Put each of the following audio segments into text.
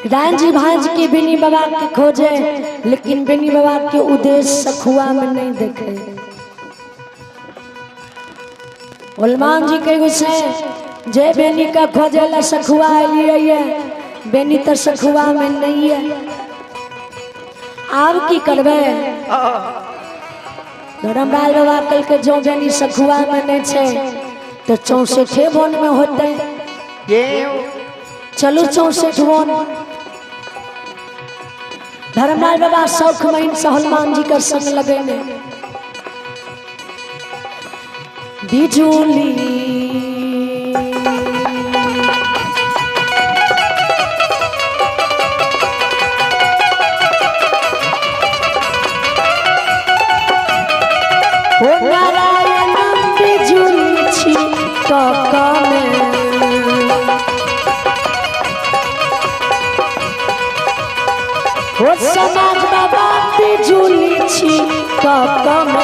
राम जी भांज के बेनी बाबा के खोजे, लेकिन बेनी बाबा के उद्देश्य सखुआ में नहीं देखे। हनुमान जी के गुस्से जय बेनी का खोजे ला सखुआ लिए, बेनी तो सखुआ में नहीं है। आप की करबे? धर्मलाल बाबा कल के जो बेनी सखुआ में नहीं छे तो 64 वन में होते। चलो 64 वन। धर्मलाल बाबा शौख महीन से हनुमान जी का संग लगे ने। बिजुली ओ नारायण बिजुली छी काका में, ओ समाज बाबा बिजुली छी काका में।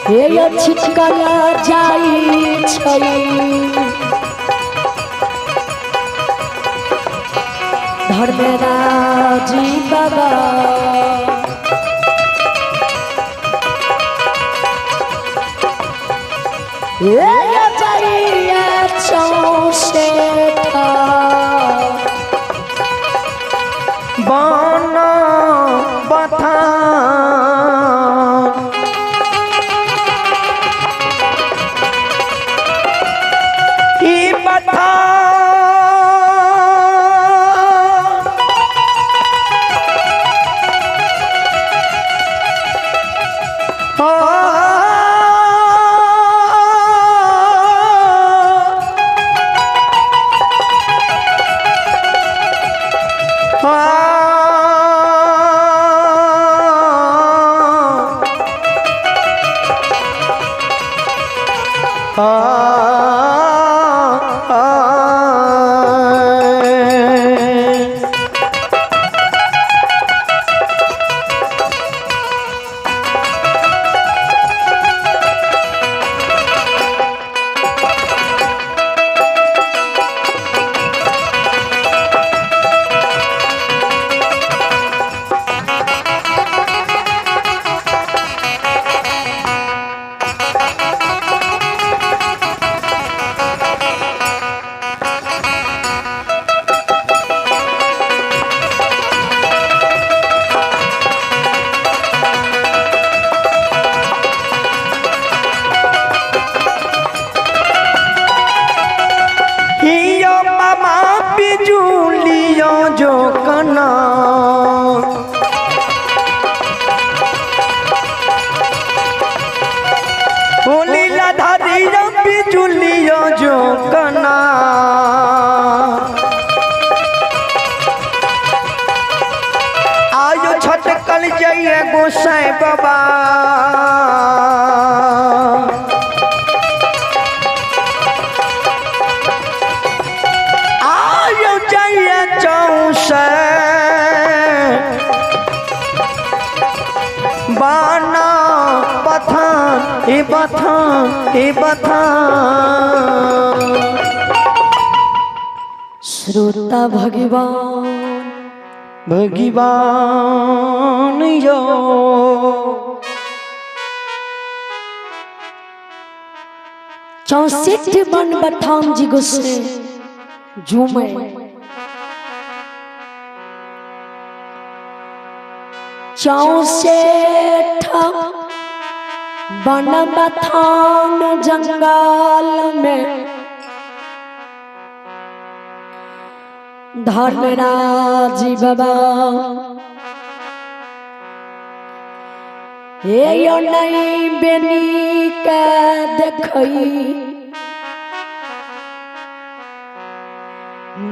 ये छिटकल जाई छै धर्मराजी बाबा, ये जाइए 64 बाना बथा की बथा जो कना लीला धारी बिजुलियो जो कना आयो छटकल जाइए गोसाई बाबा, बाना पथान ए बथान ए बथान। श्रोता भगवान भगवान यो 64 बन बथान जी गुस्से झूमे। चौसेठ बन बथान जंगल में, धर्मराजी बाबा ये यो नहीं बेनी के देखई,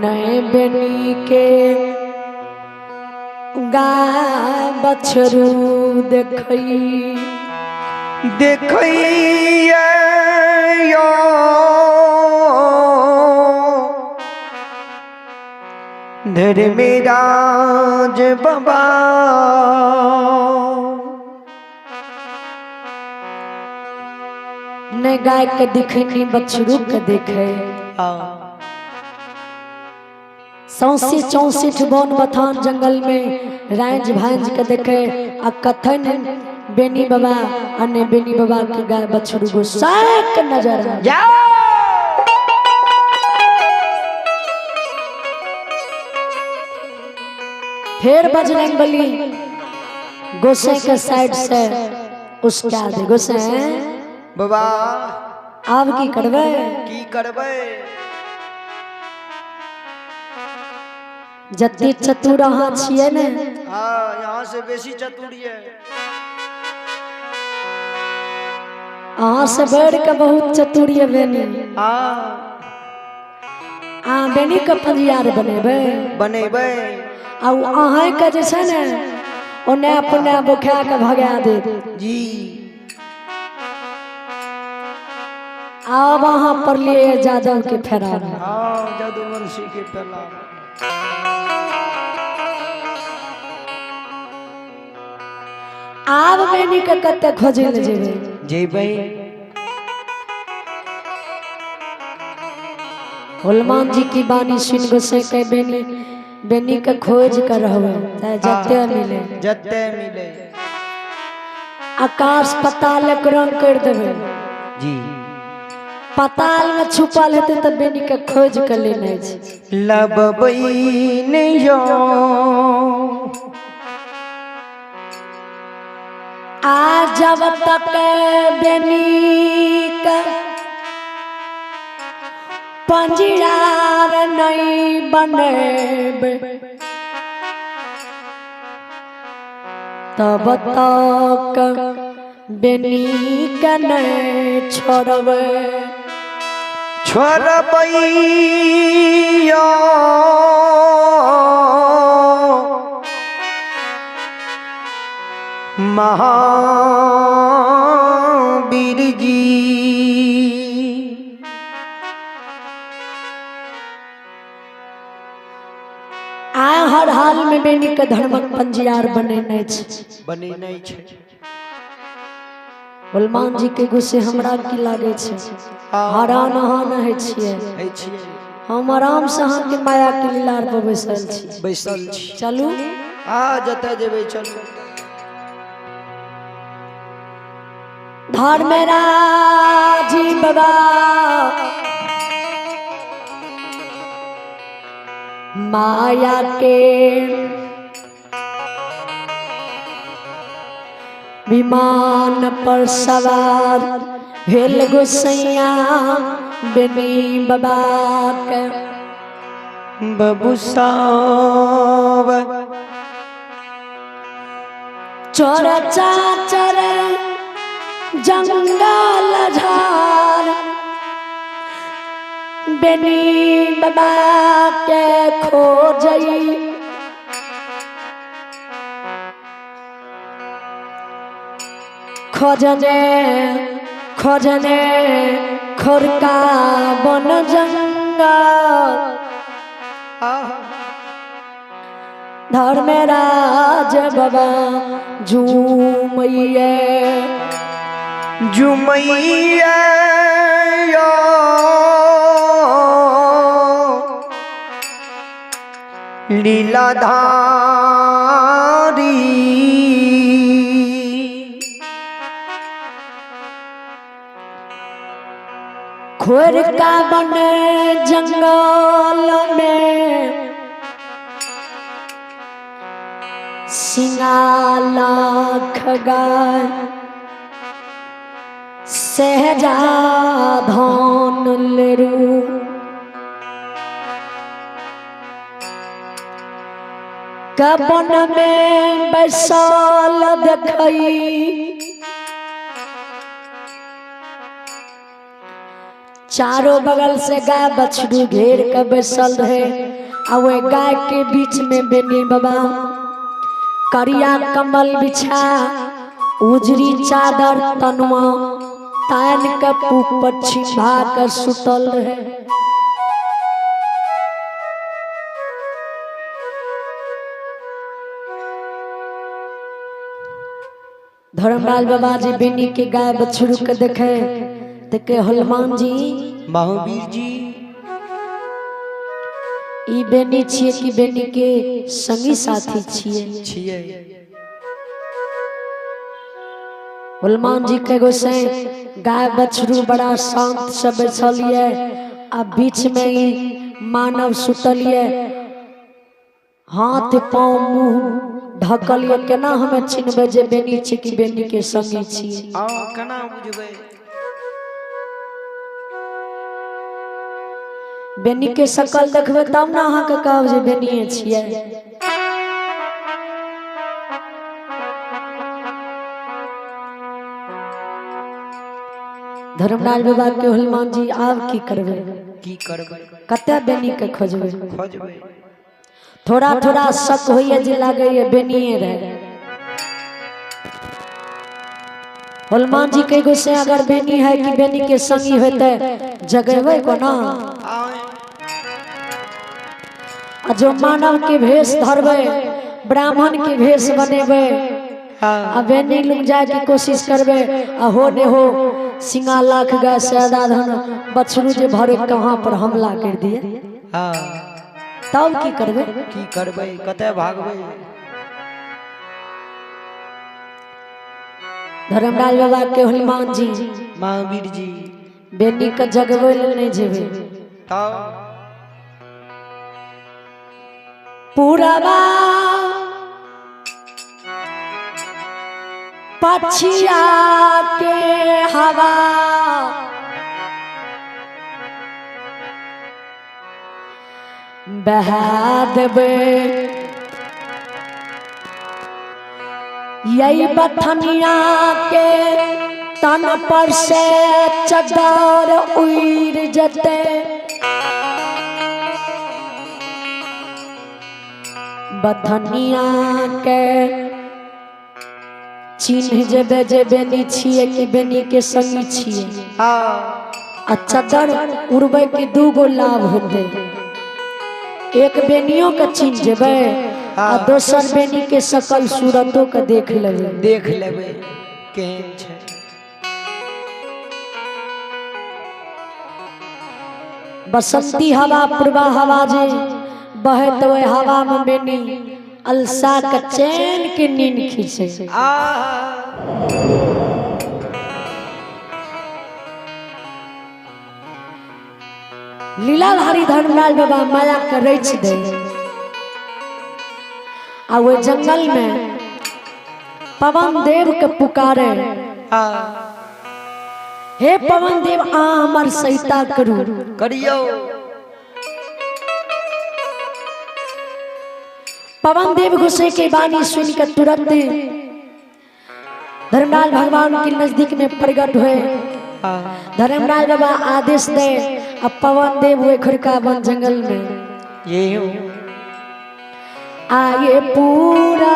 नहीं बेनी के गाय बछरू देखई देखइए यो धर्मराज बाबा, न गाय के दिखे न बछरू के देखे, हाँ सौसी 64 वन बथान जंगल में रांझ भांज के देखे आ कथन बेनी बाबा अन्य बेनी बाबा के गाय बछड़ू को साक नजर आ जा फिर बजरंग बली गोसाई के साइड से उसका दे गोसाई बाबा आब की करबे की करबे जत्ती चतुर अहाँ छिए ने हाँ यहाँ से बेसी चतुरी है अहाँ से बढ़ के बहुत चतुर है बेनी हाँ बेनी के पंजियार बनेबे बनेबे आ अहाँ के जे छै ने ओने अपने बुखा के भगा दे जी अब वहां पर लिए जादव के फेरा में हाँ जादूवंशी के पहला आब बेनी के कते खोजे ले जेबे जेबे हनुमान जी की बानी सुन गोसे के बेनी बेनी के खोज कर रहबे चाहे जत्ते मिले जत्ते मिले आकाश पताल के रंग कर देबे जी पताल में छुपल हेते त बेनी के खोज कर लेने छै लबबई नैयो आ जब तक बेनी के पंजिरार नहीं बनेबे तब तक बेनी के नहीं छोड़बे छोड़बई महावीर जी आ हर हाल में बेनी के धर्मक पंजियार बने नहीं छै बने नहीं छै हनुमान जी के गुस्से हमरा की लागे छै हरान अहाँ नहीं छिए है छियै हम आराम से अहाँ के माया के लीलार पर बैसल छी बैसल छी चलू आ जते जेबै चलू धर्मराजी बाबा माया के विमान पर सवार भेल गोसैया बेनी बाबा के बबुसाव चोर चाचर जंगल झार बेनी बाबा के खोजई खोजने खोजने खोरका बन जंगल धर्मराज बाबा झूमैया जुमैया लीलाधारी खोरका बन जंगल में सिंगाला खगाय सहजा धन लेरू कबन में बैसल देखई चारों बगल से गाय बछड़ू घेर के बैसल रहे आ वे गाय के बीच में बेनी बाबा करिया कमल बिछा उजरी चादर तनुआ तान के पूप पर छिपा कर सुतल रहे धर्मराज बाबा जी बेनी के गाय बछड़ू के देखे हनुमान जी महावीर जी ई बेनी छिए कि बेनी के संगी साथी छिए। छिए हनुमान जी के गोसे गाय बछरू बड़ा शांत से बैठलिए आ बीच में ही मानव सुतलिए, हाथ पाँव मुंह ढकलिए। केना हमें चिन्हबे जे बेनी छी कि बेनी के संगी छी? केना बुझबै? बेनी के शकल देखबे तब ना अहाँ के कहब जे बेनिए छिए। धर्मराज बाबा के हनुमान जी आब की करबे? की करबै? कते बेनी के खोजबे? खोजबै थोड़ा थोड़ा शक होइए जे लागैए बेनिए रहे। हनुमान जी के गोसे अगर बेनी है कि बेनी के संगी होते जगेबे कोना? जो मानव के भेष धरबे, ब्राह्मण के भेष बनेबे आ बेनी लुक जाए की कोशिश करबे आ हो ने हो सिंगा लाख गाय सैदा धन बछरू जे भरे कहाँ पर हमला कर दिए, तब की करबे? की करबै? कते भागबै? धर्मराज बाबा के हनुमान जी महावीर जी बेनी के जगवे नहीं जेबे। तब पूरबा पछिया के हवा बहा देबे, यही बथनिया के तन पर से चदर उड़ जते, बथनिया के चिन्ह जेबे जे बेनी छिए कि बेनी के संगी छिए। आ चदर उड़बे के दूगो लाभ होते, एक बेनियों के चिन्ह जेबे आ दोसर बेनी के सकल सूरतों के देख लेबे। देख लेबै केहन छै। बसंती हवा पूर्वा हवा जे बहे तो हवा में बेनी अलसा के चैन के नींद खींचे। लीलाधारी धर्मराज बाबा माया के रच दे आ वो जंगल में पवन देव के पुकारे, हे पवन देव आ हमर सहिता करू करियो। पवन देव घुसे के बानी सुन के तुरंत धर्मराज भगवान के नजदीक में प्रकट हुए। धर्मराज बाबा आदेश दे अब पवन देव हुए खड़का बन जंगल में ये आए पूरा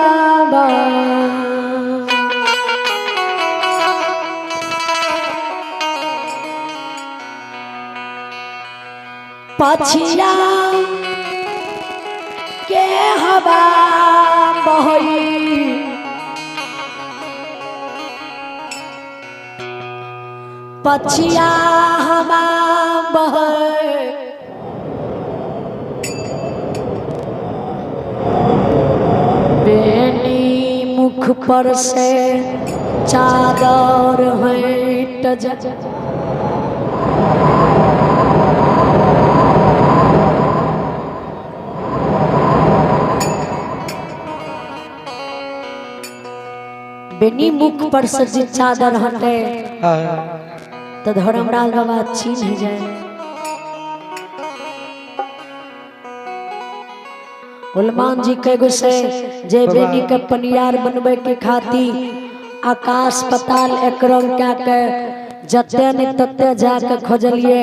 पछिया के हवा बहई, पछिया हवा बहई, बेनी मुख पर से चादर हट जा, बेनी मुख पर से जी चादर हटे तो धर्मराज बाबा चिन्ह जाए। हनुमान जी के गुस्से जे बेनी के पनियार बनबे के खाती आकाश पताल एकरंग क्या के जते ने तते जाके खोजलिए।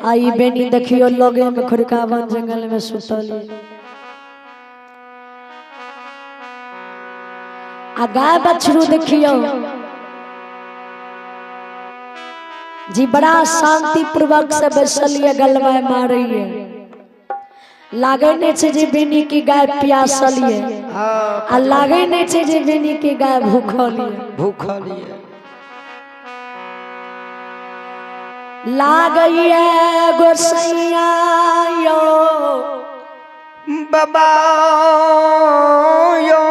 आई बेनी देखियो लोगे में खुरकावन जंगल में सुतलिए। आ गाय बछरू देखियो जी बड़ा शांति पूर्वक से बैसलिए, गलवा मारिए, लागे नहीं छे जे बेनी की गाय प्यासलिए आ लागे नहीं छे जे बेनी की गाय भूखलिए। लागइए गोसैया यो बाबा यो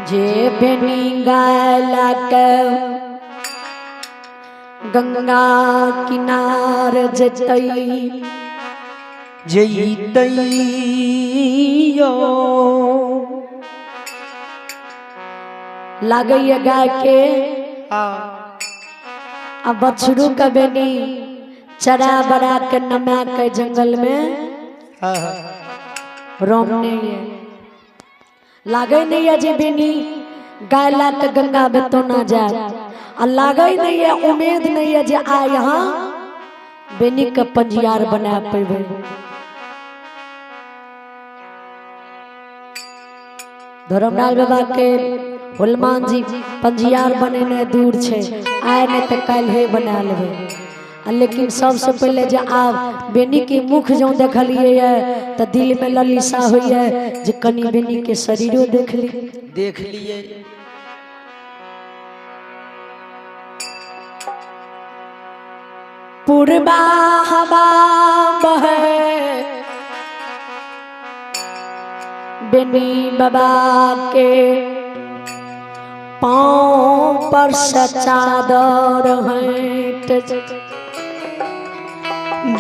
जे बेनी गायला के गंगा किनार जतई जईतैयो लागैया गाय के अब बछड़ू का बेनी चरा बरा के नमा के जंगल में रोमने लागे नहीं है जे बेनी गायला के गंगा में तो ना जाए और लागे नहीं है उम्मीद नहीं है जे आ यहाँ बेनी के पंजियार बना पेबे। धर्मलाल बाबा के हनुमान जी पंजियार बने ने दूर छे आए ने तो कल हे बना लेबे। लेकिन सबसे पहले जे आप बेनी के मुख जो देखलिए तो दिल में ललिसा हुई है जे कनी बेनी के शरीरो देख लिए। पूर्वा हवा बहे बेनी बाबा के पाँव पर चादर हैट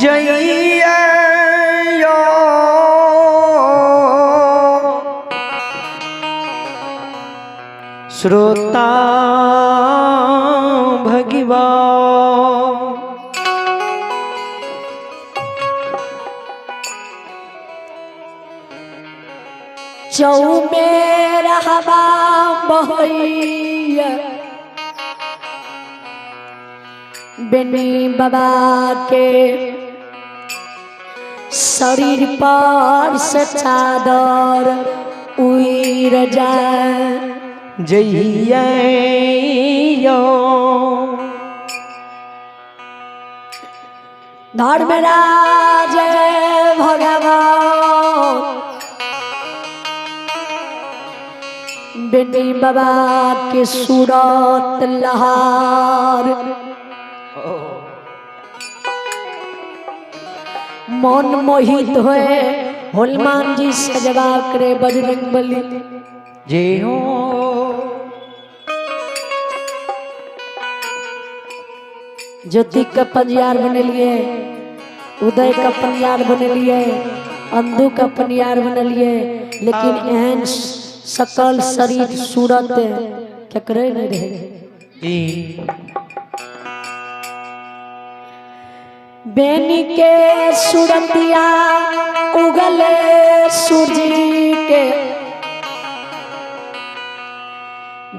जइयो श्रोता भगवा चौमेर हवा बहैया बेनी बाबा के शरीर पर से चादर उड़ जाए जइयो धर्मराज भगवान बेनी बाबा के सूरत लहार मन मोहित होए हनुमान जी सजवा करे बजरंगबली जे हो ज्योति का पंजियार बनेलिए उदय का पंजियार बनेलिए अंधु का पंजियार बनेलिए लेकिन एहन सकल शरीर सूरत क्या करे नहीं रहे। बेनी के सूरतिया उगले सूरज के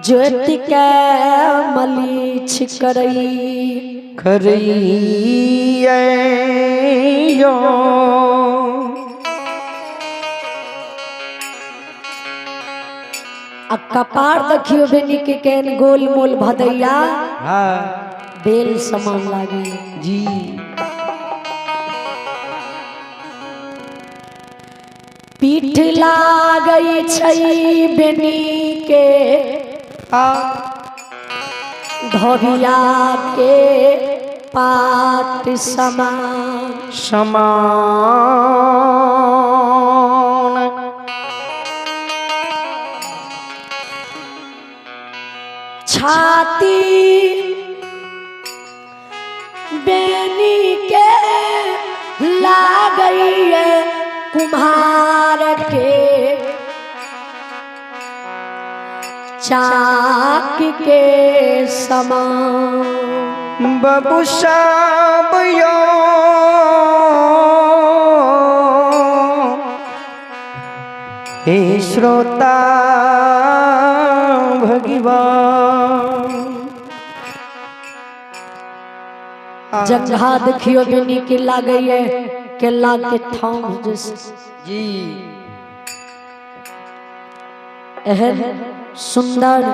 ज्योति के मलीछ करइयो कपार देखियो बेनी के केन गोल मोल भदैया हाँ बेल समान लागे जी पीठ लागई छई बेनी के धोबिया के पात समान छाती बेनी के लागई कुम्हार के चाक के समान बबू साबयो हे श्रोता भगवान जगह देखियो बेनी के लागई के लाग के थाम जैसे जी एहन सुंदर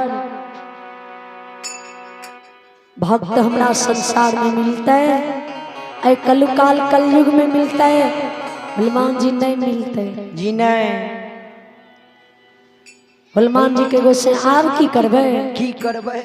भक्त हमरा संसार में मिलता है ऐ कलुकाल कलयुग में मिलता है हनुमान जी नहीं मिलते जी नहीं हनुमान जी के गोसे आब की करबे की करबे